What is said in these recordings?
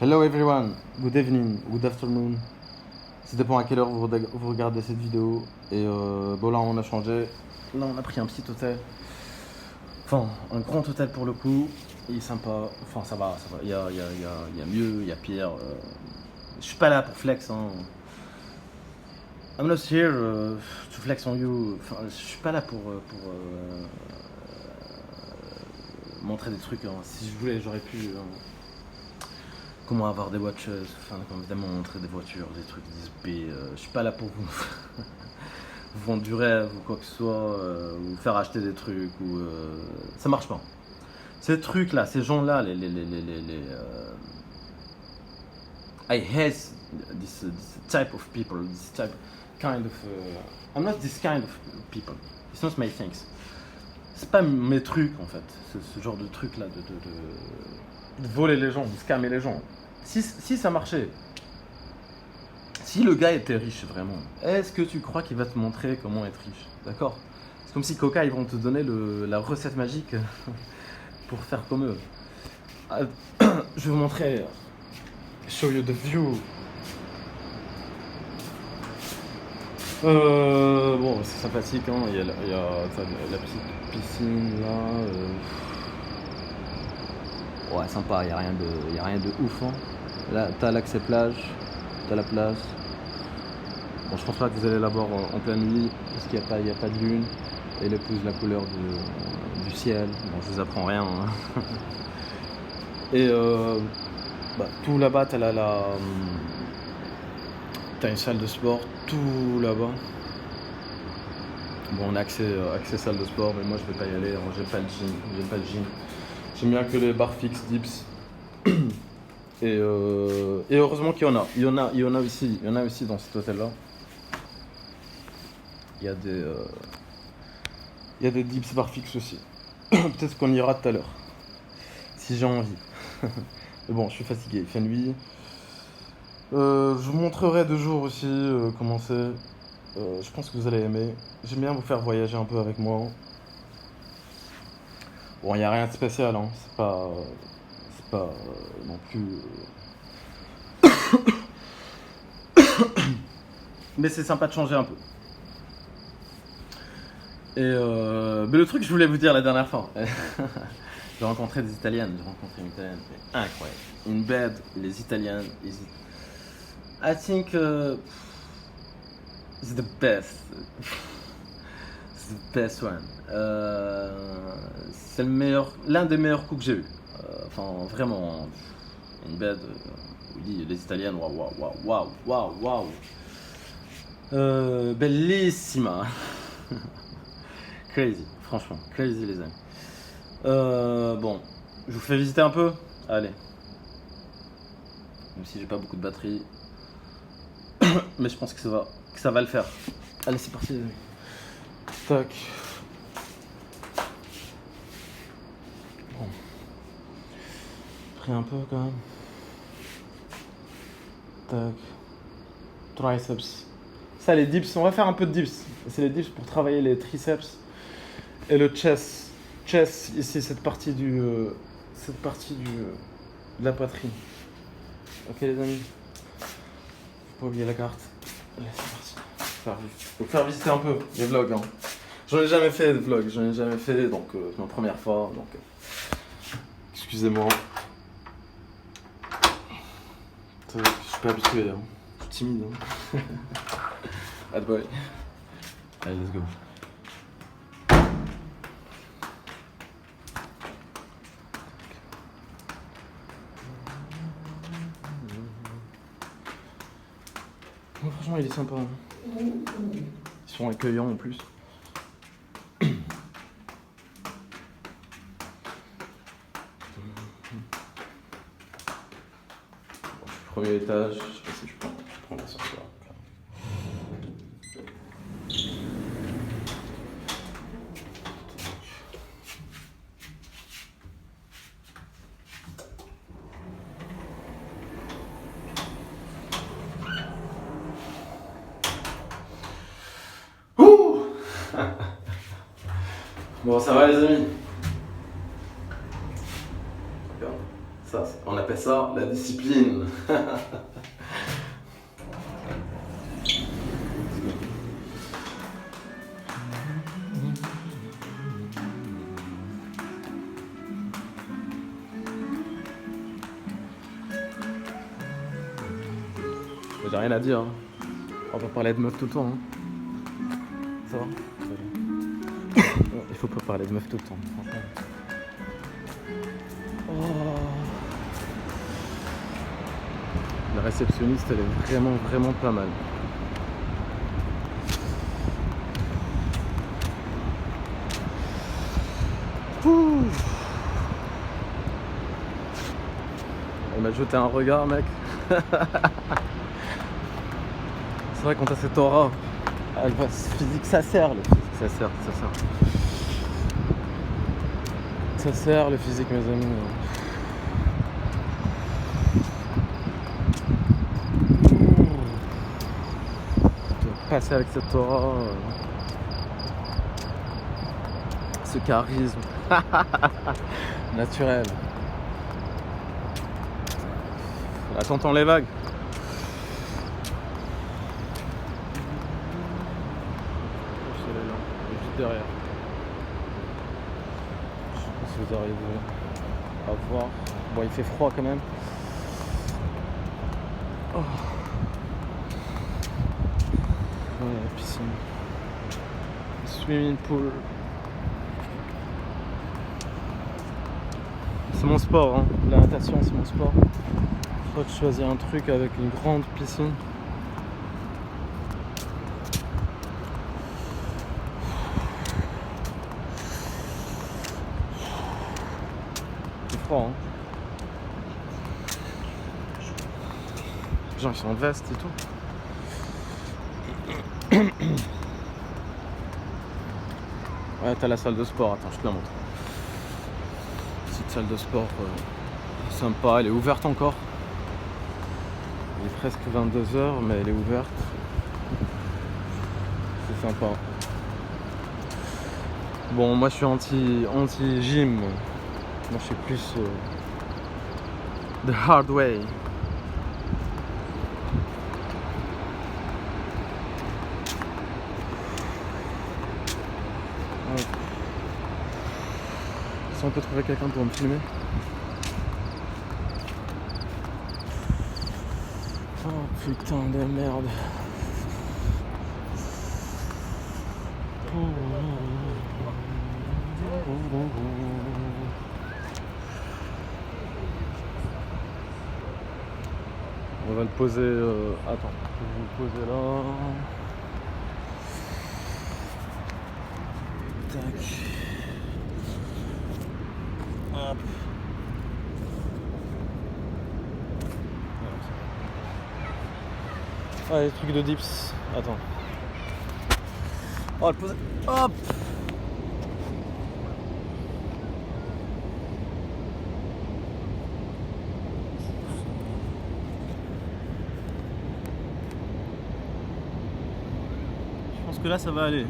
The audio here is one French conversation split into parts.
Hello everyone, good evening, good afternoon. Ça dépend à quelle heure vous regardez cette vidéo. Et bon là on a changé. Là on a pris un petit hôtel. Enfin un grand hôtel pour le coup. Il est sympa. Enfin ça va. Il y a mieux, il y a pire. Je suis pas là pour flex hein. I'm not here to flex on you. Enfin je suis pas là pour montrer des trucs hein. Si je voulais j'aurais pu comment avoir des voitures, enfin comment évidemment montrer des voitures, des trucs 10B. Je suis pas là pour vous vous vendre du rêve ou quoi que ce soit, ou faire acheter des trucs ou ça marche pas. Ces trucs là, ces gens là, I hate this type of people, this type kind of. I'm not this kind of people. It's not my things. C'est pas mes trucs en fait, ce genre de truc là de voler les gens, de scammer les gens. Si ça marchait, si le gars était riche vraiment, est-ce que tu crois qu'il va te montrer comment être riche? D'accord? C'est comme si Coca ils vont te donner la recette magique pour faire comme eux. Je vais vous montrer. Show you the view. Bon, c'est sympathique, hein. Il y a la petite piscine là. Ouais, sympa, il n'y a rien de ouf. Hein. Là, t'as l'accès plage, t'as la place. Bon, je pense pas que vous allez la voir en pleine nuit, parce qu'il n'y a pas de lune. Et elle épouse la couleur du ciel. Bon, je vous apprends rien. Hein. Et tout là-bas, t'as une salle de sport, tout là-bas. Bon, on a accès salle de sport, mais moi je vais pas y aller. J'aime pas le gym. J'aime bien que les barres fixes, dips. Et heureusement qu'il y en a. Il y en a aussi dans cet hôtel-là. Il y a des dips barres fixes aussi. Peut-être qu'on ira tout à l'heure. Si j'ai envie. Mais bon, je suis fatigué, il fait nuit. Je vous montrerai 2 jours aussi comment c'est. Je pense que vous allez aimer. J'aime bien vous faire voyager un peu avec moi. Bon, il n'y a rien de spécial, hein. C'est pas non plus. Mais c'est sympa de changer un peu. Et mais le truc que je voulais vous dire la dernière fois, j'ai rencontré une Italienne, incroyable. In bed, les Italiennes, I think it's the best. It's the best one. C'est l'un des meilleurs coups que j'ai eu. Enfin, vraiment, in bed, oui, les Italiennes, waouh. Bellissima. Crazy, franchement, crazy les amis. Bon, je vous fais visiter un peu. Allez. Même si j'ai pas beaucoup de batterie. Mais je pense que ça va le faire. Allez, c'est parti les amis. Tac. Bon. Pris un peu quand même. Tac. Triceps. Ça, les dips, on va faire un peu de dips. C'est les dips pour travailler les triceps et le chest. Chest, ici, cette partie de la poitrine. Ok les amis. Faut pas oublier la carte. Allez, c'est parti. Faut faire visiter un peu les vlogs. Hein. J'en ai jamais fait de vlogs, donc c'est ma première fois. Donc, excusez-moi. Je suis pas habitué, hein. Je suis timide. Hein. Bad boy. Allez, let's go. Oh, franchement, il est sympa. Hein. Ils sont accueillants en plus. Premier étage, je sais pas si je prends l'ascenseur. Bon, ça va les amis? Ça, on appelle ça la discipline. J'ai rien à dire. Hein. On va parler de meufs tout le temps. Hein. Ça va? Il faut pas parler de meufs tout le temps. Franchement. Oh. La réceptionniste, elle est vraiment, vraiment pas mal. Ouh. Elle m'a jeté un regard, mec. C'est vrai, quand t'as cette aura, elle va physique, ça sert le physique, ça sert. Ça sert le physique, mes amis. Passer avec cette aura, ce charisme naturel. Là, t'entends les vagues. Juste derrière. Je sais pas si vous arrivez à voir. Bon, il fait froid quand même. Oh. Ouais, la piscine. Swimming pool. C'est mon sport, hein. La natation, c'est mon sport. Je crois que je choisis un truc avec une grande piscine. C'est froid, hein. Les gens ils sont en veste et tout. Ouais, t'as la salle de sport, attends, je te la montre. Petite salle de sport sympa, elle est ouverte encore. Il est presque 22h, mais elle est ouverte. C'est sympa. Bon, moi je suis anti-gym. Moi je suis plus the hard way. Ouais. Si on peut trouver quelqu'un pour me filmer. Oh putain de merde. On va le poser. Attends, je vais le poser là. Tac. Hop. Ah, les trucs de dips. Attends. On va le poser. Hop. Je pense que là ça va aller.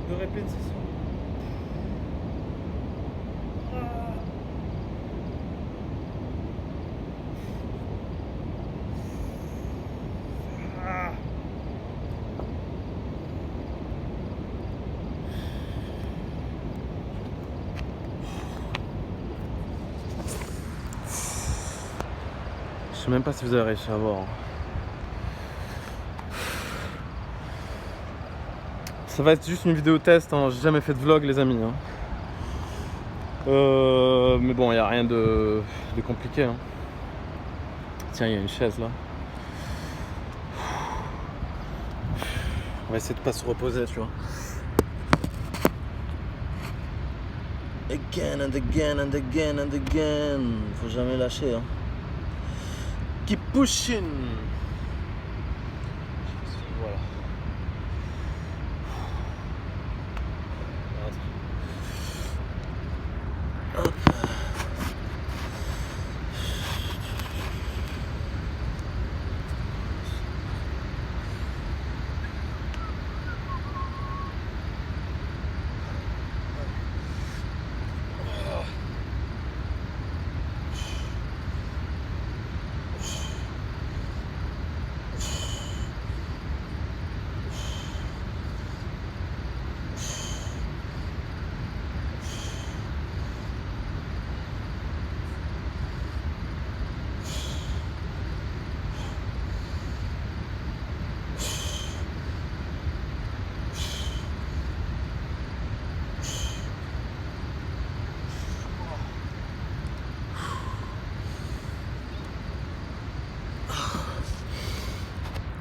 De répétition. sais même pas si vous avez réussi à voir. Ça va être juste une vidéo test, hein. J'ai jamais fait de vlog les amis. Hein. Mais bon, il n'y a rien de compliqué. Hein. Tiens, il y a une chaise là. On va essayer de pas se reposer, tu vois. Again and again and again and again. Faut jamais lâcher. Hein. Keep pushing. Voilà. Hop.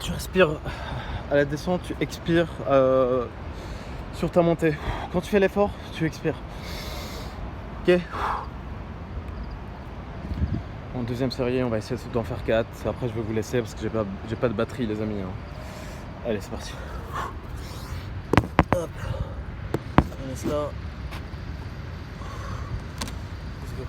Tu inspires à la descente, tu expires sur ta montée. Quand tu fais l'effort, tu expires. Ok. En deuxième série, on va essayer d'en faire 4. Après, je vais vous laisser parce que j'ai pas de batterie, les amis. Hein. Allez, c'est parti. Hop. On laisse là. Let's go.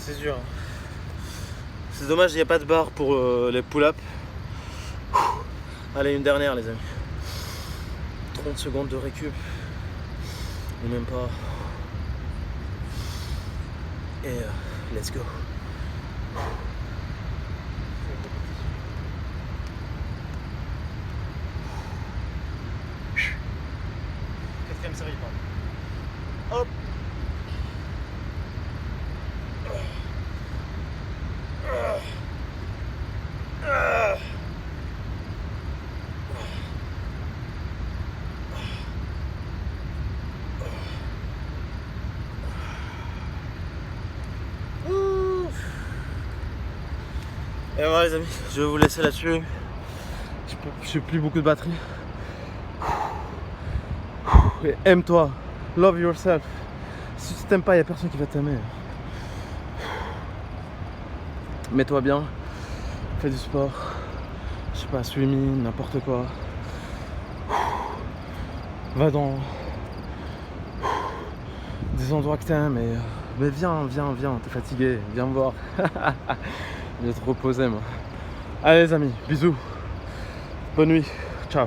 C'est dur. C'est dommage, il n'y a pas de barre pour les pull-ups. Allez, une dernière, les amis. 30 secondes de récup. Ou même pas. Et let's go. Quatrième série, pardon. Hop. Et voilà les amis, je vais vous laisser là-dessus. Je n'ai plus beaucoup de batterie. Et aime-toi, love yourself. Si tu t'aimes pas, il n'y a personne qui va t'aimer. Mets-toi bien, fais du sport, je sais pas, swimming, n'importe quoi. Va dans des endroits que t'aimes mais viens, t'es fatigué, viens me voir. Je vais te reposer moi. Allez les amis, bisous, bonne nuit, ciao.